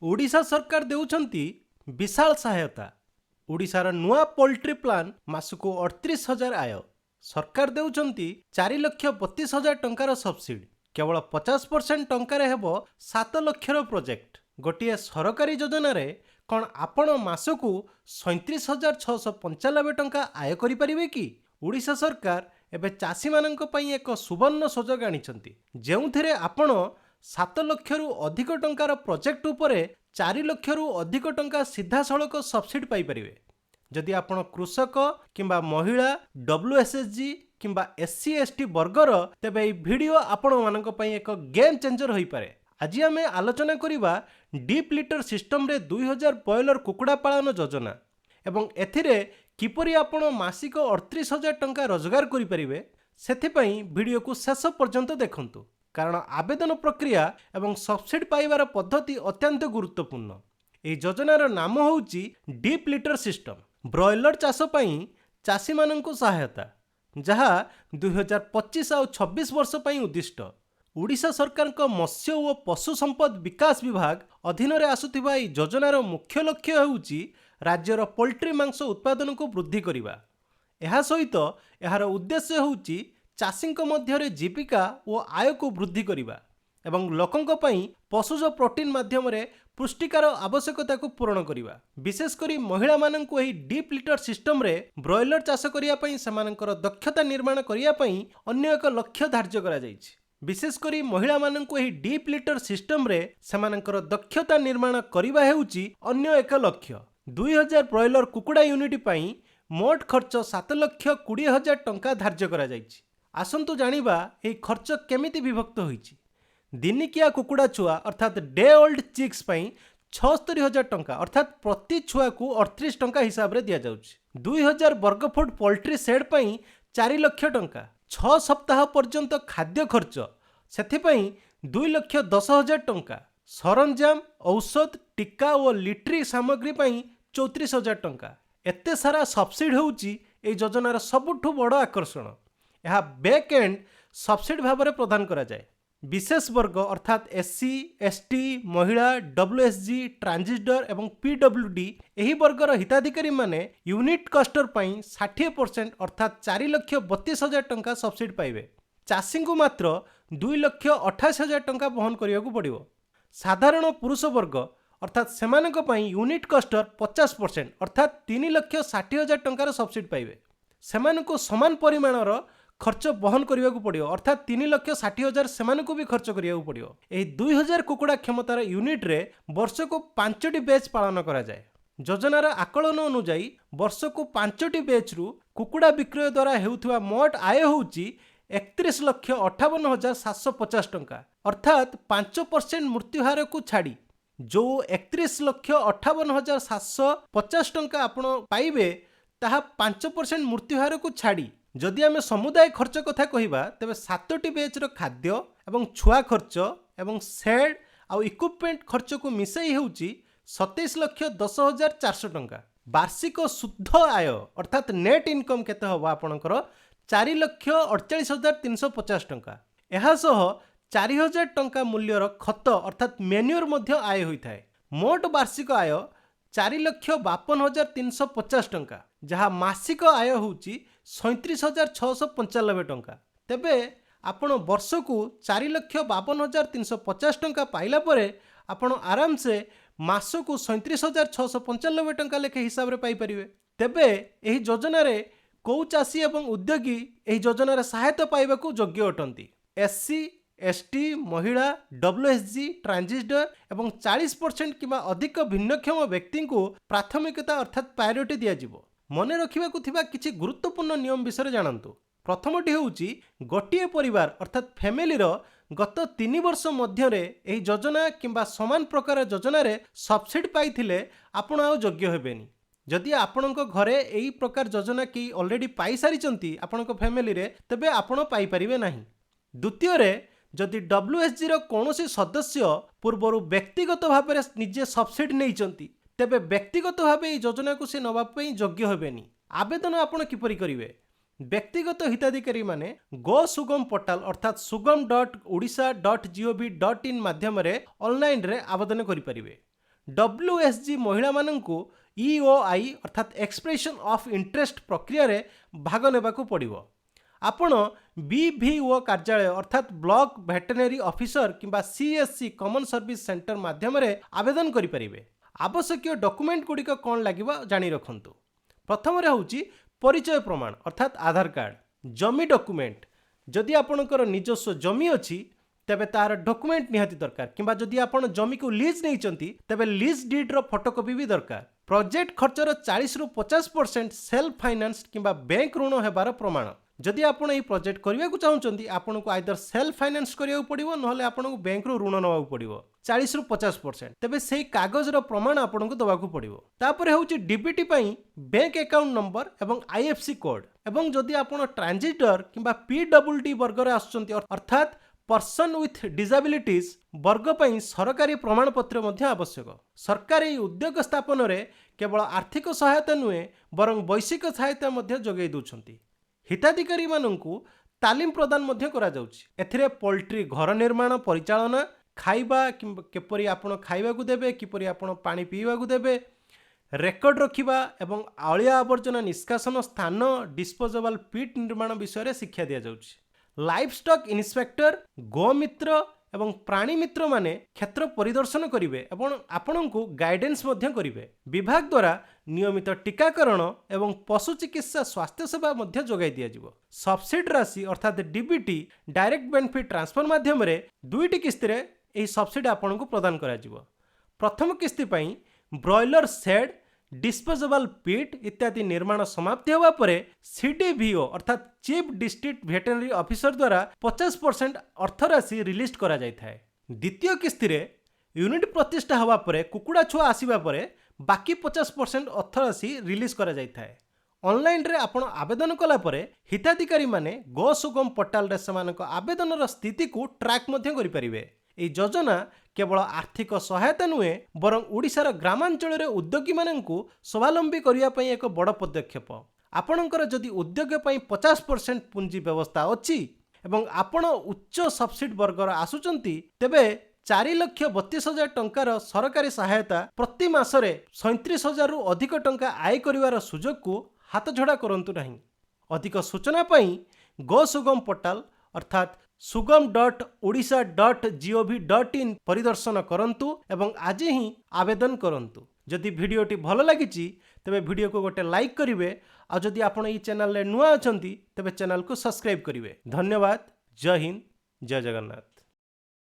ओडिशा सरकार देउछंती विशाल सहायता। ओडिशार नुआ पोल्ट्री प्लान मासको 38,000 आय। सरकार देउछंती 4,32,000 टंकार सब्सिडी। केवल 50% टंकार हेबो 7 लक्षर प्रोजेक्ट। गोटिए सरकारी योजना कौन आपण मासको 37,695 टंका आय करि परिबे कि? ओडिशा सरकार एबे चासी माननक पई एक सुवर्ण सुजोग आनिछंती, जेउथिरे आपण 7 लक्षरू अधिक टंकार प्रोजेक्ट उपरे 4 लक्षरू अधिक टंका सीधा सड़क सब्सिडी पाई परिबे। जदि आपण कृषक किंबा महिला WSSG किंबा SC ST वर्गर तेबे এই ভিডিও आपण मानक पई एक गेम चेंजर होई पारे। आज आमे आलोचना करिबा डीप लिटर सिस्टम रे 2000 बॉयलर कुकुड़ा पालन योजना एवं एथिरे किपरि आपण मासिक 38,000 टंका रोजगार करि परिबे। सेथिपई वीडियो को शेष पर्यंत देखंतु, कारण आवेदन प्रक्रिया एवं सब्सिडी पाइबार पद्धति अत्यंत गुरुत्वपूर्ण। এই योजनार नाम होउची डीप लिटर सिस्टम। ब्रॉयलर चाष पई चासी माननकु सहायता, जहा 2025 और 26 वर्ष पई उद्दिष्ट। ओडिशा सरकार को मत्स्य और पशु संपद विकास विभाग अधीन रे आसुथिबा এই योजनार मुख्य लक्ष्य होउची राज्यर पोल्ट्री मांस उत्पादन को वृद्धि करिबा। एहा सहित एहार उद्देश्य होउची चाषीक मध्यरे जीविका और आय को वृद्धि करिबा एवं लोकंक पई पशुज प्रोटीन माध्यम रे पुष्टिकार आवश्यकता को पूरण करिबा। विशेषकर महिला माननकु एही डीप लिटर सिस्टम रे ब्रॉयलर चाष करिया पई समानकर दक्षता निर्माण करिया पई अन्य एक लक्ष्य धार्य करा जायछि। विशेषकर महिला माननकु एही डीप लिटर सिस्टम रे समानकर दक्षता निर्माण करिबा हेउछि अन्य एक लक्ष्य। 2000 ब्रॉयलर कुकुड़ा यूनिट पई मोट खर्च 7,20,000 टंका धार्य करा जायछि। आसंतु जानिबा एही खर्च केमिति विभक्त होईछि। दिनिकिया कुकुड़ा छुआ अर्थात डे ओल्ड चिक्स पई 76,000 टंका अर्थात प्रति छुआ को 38 टंका हिसाब रे दिया जाउछि। 2000 वर्गफुट पोल्ट्री सेड पई 4 लाख टंका। 6 सप्ताह पर्यंत खाद्य खर्च सेथिपई 2,10,000 टंका। सरंजाम औषध टीका और लिटरी सामग्री पई 34,000 टंका। एते सारा सब्सिडी होउछि एई योजनार सबुठु बड़ आकर्षण। यह बैक एंड सब्सिडी भाव में प्रदान करा जाए। विशेष वर्ग अर्थात SC ST महिला WSG ट्रांजिस्टर एवं PWD एही वर्गर हिताधिकारी माने यूनिट कस्टर पई 60% अर्थात 4,32,000 टंका सब्सिडी पाइबे। चाषी को मात्र 2,28,000 टंका बहन करियाकु पड़िबो। साधारण पुरुष वर्ग अर्थात सेमानक पई यूनिट कस्टर 50% अर्थात 3,60,000 टंकार सब्सिडी पाइबे। सेमानको समान परिमाणर खर्च बहन करियाकु पड़ियो अर्थात 3,60,000 सेमानको भी खर्च करियाकु पड़ियो। एही 2000 कुकुड़ा क्षमतार यूनिट रे वर्ष को 5टी बैच पालन करा जाए। योजनार आकलन अनुसार वर्ष को 5टी बैच रु कुकुड़ा विक्रय द्वारा हेउथुवा मोट आय होउची 31,58,750 टंका अर्थात 5% मृत्युहार को छाड़ी जो 31,58,750 टंका आपण पाइबे ताहा 5% मृत्युहार को छाड़ी। जदि आमे समुदाय खर्च कथा कहिबा तेबे 7टी बैच रो खाद्य एवं छुआ खर्च एवं सेड आ इक्विपमेंट खर्च को मिसाई हेउची 27,10,400 टंका। वार्षिक शुद्ध आय अर्थात नेट इनकम केते हबो आपनकर 4,48,350 टंका। एहा सह 4,000 टंका मूल्यर खत अर्थात मेन्यूर मध्य आय होइथाय। मोट वार्षिक आय 4,52,350 टंका, जहाँ मासिक आय होउची 37,695 टंका। तेबे आपण वर्ष को 4,52,350 टंका पाइला परे आपण आराम से मास को 37,695 टंका लेखे हिसाब रे पाई परिबे। तेबे एही योजना रे को चासी एवं उद्योगी एही योजना रे सहायता पाइबा को योग्य अटंती। SC ST महिला WSG ट्रांजिस्टर एवं 40% किंवा अधिक भिन्नक्षम व्यक्ति को प्राथमिकता अर्थात प्रायोरिटी दिया जिवो। मने रखिबा को थिबा किछि गुरुत्वपूर्ण नियम विषय जानतु। प्रथमटी होउची गोटिए परिवार अर्थात फैमिली रो गत 3 वर्ष मध्य रे एही योजना किंबा समान प्रकार योजना रे सब्सिडी पाइथिले आपण आ योग्य हेबेनी। जदि आपणक घरे एही प्रकार योजना की ऑलरेडी पाई सारिचंती आपणक फैमिली रे तबे आपण पाई परिबे नाही। द्वितीय रे जदि WSG रो कोनोसी सदस्य पूर्वरु व्यक्तिगत भाव में निजे सब्सिडी नैचंती तेबे व्यक्तिगत भाव योजना को से नवा पई योग्य हेबेनी। आवेदन आपण किपरि करिवे? व्यक्तिगत हिताधिकारी माने गो सुगम पोर्टाल अर्थात sugam.odisha.gov.in माध्यम रे ऑनलाइन रे आवेदन करि परिबे। WSG महिला माननकु EOI अर्थात एक्सप्रेशन ऑफ इंटरेस्ट प्रक्रिया रे भाग नेबाकू पड़िबो। आपण BVO कार्यालय अर्थात ब्लॉक वेटरनरी ऑफिसर किंबा CSC कॉमन सर्विस सेंटर माध्यम रे आवेदन करि परिबे। आवश्यक डॉक्यूमेंट गुड़िक कौन लगे जानी रखु। प्रथम होउची परिचय प्रमाण अर्थात आधार कार्ड। जमी डॉक्यूमेंट जदि आपणकर निजस्व जमी अछि तेबे तार डॉक्यूमेंट निहाती दरकार किंबा जदि आपण जमी को लीज नहीं तेबे लीज डीड रो फोटोकॉपी भी दरकार। प्रोजेक्ट खर्चर 40 रु 50% सेल्फ फाइनेंस किंबा बैंक ऋण हेबार प्रमाण। जदि आपण এই प्रोजेक्ट करिया को चाहुचंती आपनको आइदर सेल्फ फाइनेंस करिया पड़िबो नहले आपनको बैंक रो ऋण नवा पड़िबो 40 रु 50%। तेबे सेही कागज रो प्रमाण आपनको दबाकू पड़िबो। तापर होउची डीबीटी पई बैंक अकाउंट नंबर एवं IFC कोड एवं जदि आपण ट्रांजिटर किंबा PWD वर्ग रे आछंती अर्थात पर्सन विथ डिसेबिलिटीज वर्ग पई सरकारी प्रमाण पत्र मध्य आवश्यक। सरकारी उद्योग स्थापन रे केवल आर्थिक सहायता नुहे बरं वैश्विक सहायता मध्य जोगै दोछंती। हिताधिकारी माननकु तालीम प्रदान मध्य करा जाउछि। एथिरे पोल्ट्री घर निर्माण परिचालना खाइबा किपरि आपण खाइबा को देबे किपरि आपण पानी पीवा को देबे रेकर्ड रखिबा एवं अलिया आवर्जना निष्कासन स्थान डिस्पोजेबल पिट निर्माण विषय रे शिक्षा दिया जाउछि। लाइफ स्टॉक इंस्पेक्टर गोमित्र एवं प्राणी मित्र माने क्षेत्र परिदर्शन करिवे एवं आपणको गाइडेंस मध्य करिवे। विभाग द्वारा नियमित टीकाकरण एवं पशु चिकित्सा स्वास्थ्य सेवा मध्य जोगाई दिया जिवो। सब्सिडी राशि अर्थात डीबीटी डायरेक्ट बेनिफिट ट्रांसफर माध्यम रे दुईटी किस्ती रे एही सब्सिडी आपणको प्रदान करा जिवो। प्रथम किस्ती पई ब्रॉयलर शेड डिस्पोजेबल पिट इत्यादि निर्माण समाप्ति होगा परे CDVO अर्थात चीफ डिस्ट्रिक्ट वेटरनरी ऑफिसर द्वारा 50% अर्थ राशि रिलीज करा जाय थाए। द्वितीय किस्ती रे यूनिट प्रतिष्ठा होगा परे कुकुड़ा छुआ आसीबा परे बाकी 50% अर्थ राशि रिलीज करा जाय थाए। ऑनलाइन रे आपण आवेदन कला परे हिताधिकारी माने गो सुगम पोर्टल रे समानक आवेदन रो स्थिति को ट्रैक मध्य करि परिबे। ए योजना केवल आर्थिक सहायता नुहे बरं ओडिशार ग्रामांचल रे उद्योगी माननकु स्वावलंबी करिया पई एक बड़ पदक्षेप। आपणकर जदि उद्योग पई 50% पुंजी व्यवस्था अछि एवं आपण उच्च सब्सिडी वर्गर आसुचंती तेबे 4,32,000 टंकार सरकारी सहायता प्रति मासरे 37,000 रु अधिक टंका आय करिवार सुजोग को हाथ झड़ा करंतु नहीं। अधिक सूचना पई गो सुगम पोर्टल अर्थात sugam.odisha.gov.in परिदर्शन करंतु एवं आज ही आवेदन करंतु। जदि वीडियोटी भल लागिची तेबे वीडियो को गोटे लाइक करिवे आ जदि आपण ई चैनल रे नुआ अछंती तेबे चैनल को सब्सक्राइब करिवे। धन्यवाद। जय हिंद, जय जगन्नाथ।